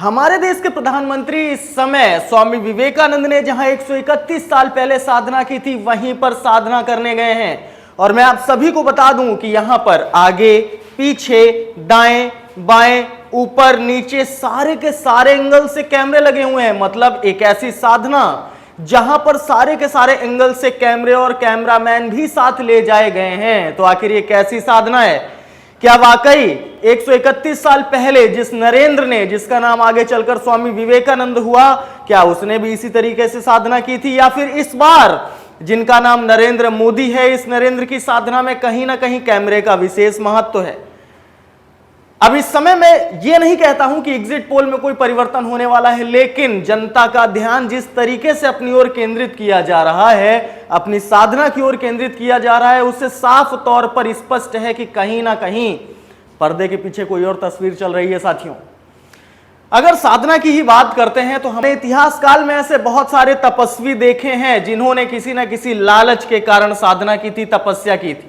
हमारे देश के प्रधानमंत्री इस समय स्वामी विवेकानंद ने जहां 131 साल पहले साधना की थी वहीं पर साधना करने गए हैं। और मैं आप सभी को बता दूं कि यहां पर आगे पीछे दाएं बाएं ऊपर नीचे सारे के सारे एंगल से कैमरे लगे हुए हैं। मतलब एक ऐसी साधना जहां पर सारे के सारे एंगल से कैमरे और कैमरामैन भी साथ ले जाए गए हैं। तो आखिर ये कैसी साधना है? क्या वाकई 131 साल पहले जिस नरेंद्र ने, जिसका नाम आगे चलकर स्वामी विवेकानंद हुआ, क्या उसने भी इसी तरीके से साधना की थी? या फिर इस बार जिनका नाम नरेंद्र मोदी है, इस नरेंद्र की साधना में कहीं ना कहीं कैमरे का विशेष महत्व है? अब इस समय मैं ये नहीं कहता हूं कि एग्जिट पोल में कोई परिवर्तन होने वाला है, लेकिन जनता का ध्यान जिस तरीके से अपनी ओर केंद्रित किया जा रहा है, अपनी साधना की ओर केंद्रित किया जा रहा है, उससे साफ तौर पर स्पष्ट है कि कहीं ना कहीं पर्दे के पीछे कोई और तस्वीर चल रही है। साथियों, अगर साधना की ही बात करते हैं तो हमने इतिहास काल में ऐसे बहुत सारे तपस्वी देखे हैं जिन्होंने किसी ना किसी लालच के कारण साधना की थी, तपस्या की थी।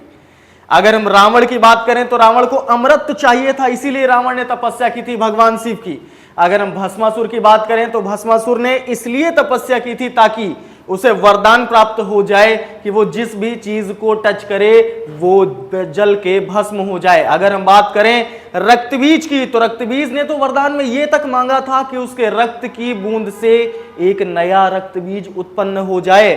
अगर हम रावण की बात करें तो रावण को अमृत चाहिए था, इसीलिए रावण ने तपस्या की थी भगवान शिव की। अगर हम भस्मासुर की बात करें तो भस्मासुर ने इसलिए तपस्या की थी ताकि उसे वरदान प्राप्त हो जाए कि वो जिस भी चीज को टच करे वो जल के भस्म हो जाए। अगर हम बात करें रक्तबीज की तो रक्तबीज ने तो वरदान में यह तक मांगा था कि उसके रक्त की बूंद से एक नया रक्तबीज उत्पन्न हो जाए।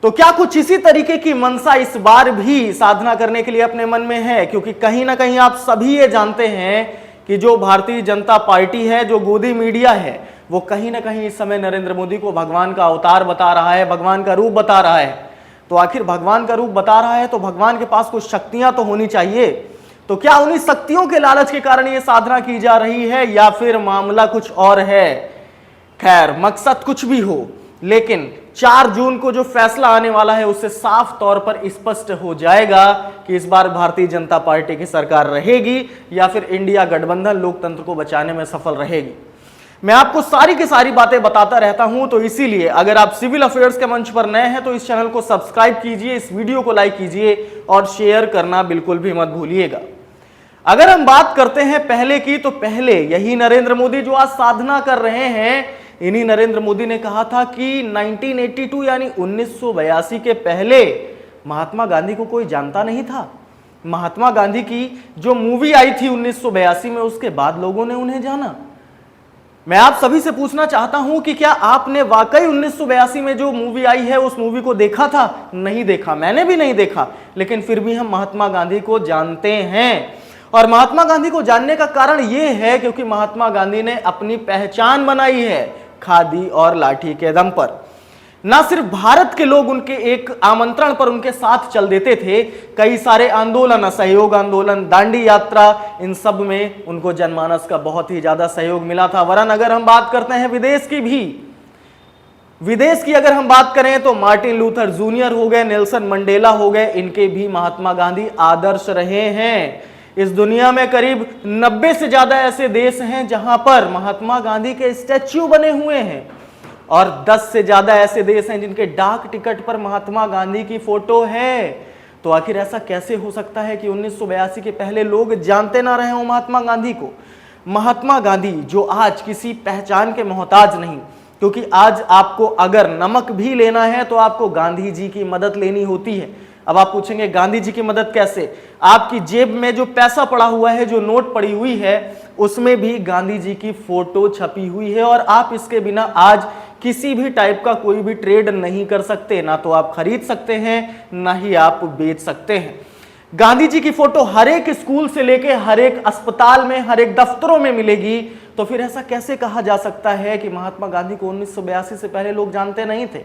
तो क्या कुछ इसी तरीके की मनसा इस बार भी साधना करने के लिए अपने मन में है? क्योंकि कहीं ना कहीं आप सभी ये जानते हैं कि जो भारतीय जनता पार्टी है, जो गोदी मीडिया है, वो कहीं ना कहीं इस समय नरेंद्र मोदी को भगवान का अवतार बता रहा है, भगवान का रूप बता रहा है। तो आखिर भगवान का रूप बता रहा है तो भगवान के पास कुछ शक्तियां तो होनी चाहिए। तो क्या उन्हीं शक्तियों के लालच के कारण ये साधना की जा रही है या फिर मामला कुछ और है? खैर, मकसद कुछ भी हो, लेकिन 4 जून को जो फैसला आने वाला है उससे साफ तौर पर स्पष्ट हो जाएगा कि इस बार भारतीय जनता पार्टी की सरकार रहेगी या फिर इंडिया गठबंधन लोकतंत्र को बचाने में सफल रहेगी। मैं आपको सारी की सारी बातें बताता रहता हूं, तो इसीलिए अगर आप सिविल अफेयर्स के मंच पर नए हैं तो इस चैनल को सब्सक्राइब कीजिए, इस वीडियो को लाइक कीजिए और शेयर करना बिल्कुल भी मत भूलिएगा। अगर हम बात करते हैं पहले की, तो पहले यही नरेंद्र मोदी जो आज साधना कर रहे हैं, इन्हीं नरेंद्र मोदी ने कहा था कि 1982 यानी 1982 के पहले महात्मा गांधी को कोई जानता नहीं था। महात्मा गांधी की जो मूवी आई थी 1982 में, उसके बाद लोगों ने उन्हें जाना। मैं आप सभी से पूछना चाहता हूं कि क्या आपने वाकई 1982 में जो मूवी आई है उस मूवी को देखा था? नहीं देखा, मैंने भी नहीं देखा, लेकिन फिर भी हम महात्मा गांधी को जानते हैं। और महात्मा गांधी को जानने का कारण यह है क्योंकि महात्मा गांधी ने अपनी पहचान बनाई है खादी और लाठी के दम पर। ना सिर्फ भारत के लोग उनके एक आमंत्रण पर उनके साथ चल देते थे, कई सारे आंदोलन, असहयोग आंदोलन, दांडी यात्रा, इन सब में उनको जनमानस का बहुत ही ज्यादा सहयोग मिला था। वरन अगर हम बात करते हैं विदेश की भी, विदेश की अगर हम बात करें तो मार्टिन लूथर जूनियर हो गए, नेल्सन मंडेला हो गए, इनके भी महात्मा गांधी आदर्श रहे हैं। इस दुनिया में करीब 90 से ज्यादा ऐसे देश हैं जहां पर महात्मा गांधी के स्टैच्यू बने हुए हैं और 10 से ज्यादा ऐसे देश हैं जिनके डाक टिकट पर महात्मा गांधी की फोटो है। तो आखिर ऐसा कैसे हो सकता है कि 1982 के पहले लोग जानते ना रहे हो महात्मा गांधी को? महात्मा गांधी जो आज किसी पहचान के मोहताज नहीं, क्योंकि आज आपको अगर नमक भी लेना है तो आपको गांधी जी की मदद लेनी होती है। अब आप पूछेंगे गांधी जी की मदद कैसे? आपकी जेब में जो पैसा पड़ा हुआ है, जो नोट पड़ी हुई है, उसमें भी गांधी जी की फोटो छपी हुई है और आप इसके बिना आज किसी भी टाइप का कोई भी ट्रेड नहीं कर सकते। ना तो आप खरीद सकते हैं, ना ही आप बेच सकते हैं। गांधी जी की फोटो हर एक स्कूल से लेके हर एक अस्पताल में, हर एक दफ्तरों में मिलेगी। तो फिर ऐसा कैसे कहा जा सकता है कि महात्मा गांधी को 1982 से पहले लोग जानते नहीं थे?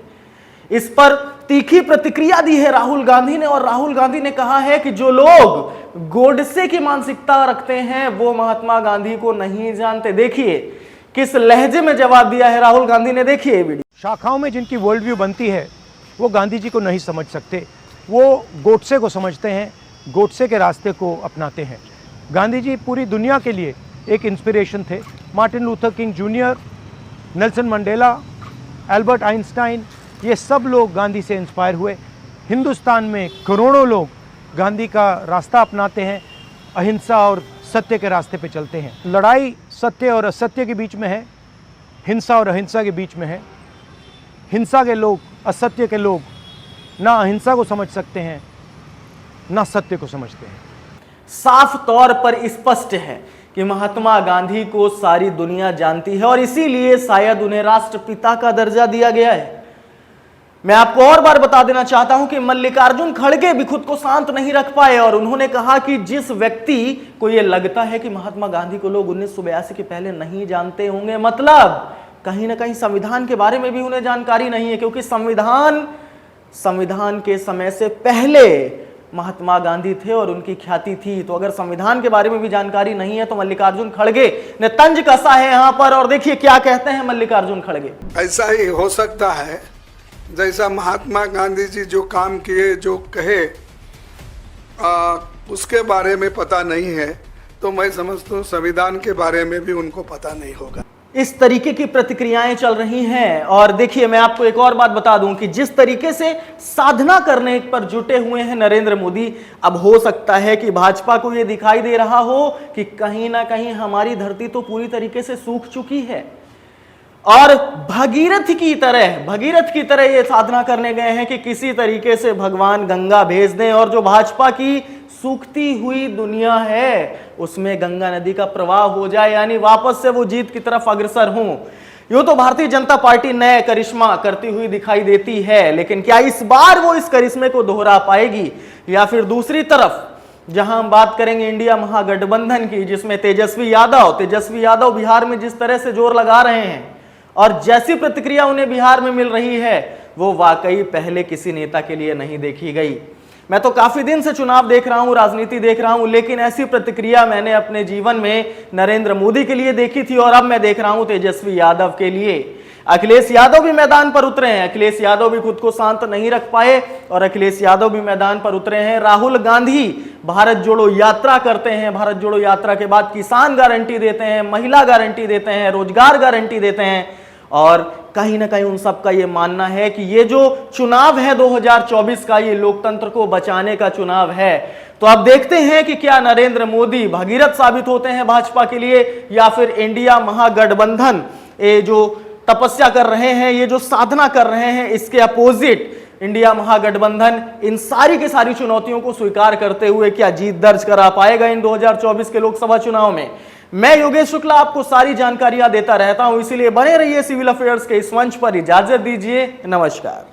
इस पर तीखी प्रतिक्रिया दी है राहुल गांधी ने, और राहुल गांधी ने कहा है कि जो लोग गोडसे की मानसिकता रखते हैं वो महात्मा गांधी को नहीं जानते। देखिए किस लहजे में जवाब दिया है राहुल गांधी ने, देखिए वीडियो। शाखाओं में जिनकी वर्ल्ड व्यू बनती है वो गांधी जी को नहीं समझ सकते, वो गोडसे को समझते हैं, गोडसे के रास्ते को अपनाते हैं। गांधी जी पूरी दुनिया के लिए एक इंस्पिरेशन थे। Martin Luther king junior, Nelson Mandela, Albert Einstein, ये सब लोग गांधी से इंस्पायर हुए। हिंदुस्तान में करोड़ों लोग गांधी का रास्ता अपनाते हैं, अहिंसा और सत्य के रास्ते पे चलते हैं। लड़ाई सत्य और असत्य के बीच में है, हिंसा और अहिंसा के बीच में है। हिंसा के लोग, असत्य के लोग ना अहिंसा को समझ सकते हैं ना सत्य को समझते हैं। साफ तौर पर स्पष्ट है कि महात्मा गांधी को सारी दुनिया जानती है और इसीलिए शायद उन्हें राष्ट्रपिता का दर्जा दिया गया है। मैं आपको और बार बता देना चाहता हूं कि मल्लिकार्जुन खड़गे भी खुद को शांत नहीं रख पाए और उन्होंने कहा कि जिस व्यक्ति को यह लगता है कि महात्मा गांधी को लोग 1982 के पहले नहीं जानते होंगे, मतलब कहीं ना कहीं संविधान के बारे में भी उन्हें जानकारी नहीं है, क्योंकि संविधान के समय से पहले महात्मा गांधी थे और उनकी ख्याति थी। तो अगर संविधान के बारे में भी जानकारी नहीं है तो मल्लिकार्जुन खड़गे ने तंज कसा है यहां पर। और देखिए क्या कहते हैं मल्लिकार्जुन खड़गे। ऐसा ही हो सकता है जैसा महात्मा गांधी जी जो काम किए, जो कहे, उसके बारे में पता नहीं है, तो मैं समझता हूँ संविधान के बारे में भी उनको पता नहीं होगा। इस तरीके की प्रतिक्रियाएं चल रही हैं। और देखिए मैं आपको एक और बात बता दूं कि जिस तरीके से साधना करने पर जुटे हुए हैं नरेंद्र मोदी, अब हो सकता है कि भाजपा को यह दिखाई दे रहा हो कि कहीं ना कहीं हमारी धरती तो पूरी तरीके से सूख चुकी है और भगीरथ की तरह ये साधना करने गए हैं कि किसी तरीके से भगवान गंगा भेज दें और जो भाजपा की सूखती हुई दुनिया है उसमें गंगा नदी का प्रवाह हो जाए, यानी वापस से वो जीत की तरफ अग्रसर हों। यूं तो भारतीय जनता पार्टी नए करिश्मा करती हुई दिखाई देती है, लेकिन क्या इस बार वो इस करिश्मे को दोहरा पाएगी? या फिर दूसरी तरफ जहां हम बात करेंगे इंडिया महागठबंधन की, जिसमें तेजस्वी यादव बिहार में जिस तरह से जोर लगा रहे हैं और जैसी प्रतिक्रिया उन्हें बिहार में मिल रही है वो वाकई पहले किसी नेता के लिए नहीं देखी गई। मैं तो काफी दिन से चुनाव देख रहा हूं, राजनीति देख रहा हूं, लेकिन ऐसी प्रतिक्रिया मैंने अपने जीवन में नरेंद्र मोदी के लिए देखी थी और अब मैं देख रहा हूं तेजस्वी यादव के लिए। अखिलेश यादव भी मैदान पर उतरे हैं, अखिलेश यादव भी खुद को शांत नहीं रख पाए और अखिलेश यादव भी मैदान पर उतरे हैं। राहुल गांधी भारत जोड़ो यात्रा करते हैं, भारत जोड़ो यात्रा के बाद किसान गारंटी देते हैं, महिला गारंटी देते हैं, रोजगार गारंटी देते हैं और कहीं ना कहीं उन सबका ये मानना है कि ये जो चुनाव है 2024 का, ये लोकतंत्र को बचाने का चुनाव है। तो अब देखते हैं कि क्या नरेंद्र मोदी भगीरथ साबित होते हैं भाजपा के लिए या फिर इंडिया महागठबंधन ये जो तपस्या कर रहे हैं, ये जो साधना कर रहे हैं, इसके अपोजिट इंडिया महागठबंधन इन सारी की सारी चुनौतियों को स्वीकार करते हुए क्या जीत दर्ज करा पाएगा इन 2024 के लोकसभा चुनाव में। मैं योगेश शुक्ला आपको सारी जानकारियां देता रहता हूं, इसीलिए बने रहिए सिविल अफेयर्स के इस मंच पर। इजाजत दीजिए, नमस्कार।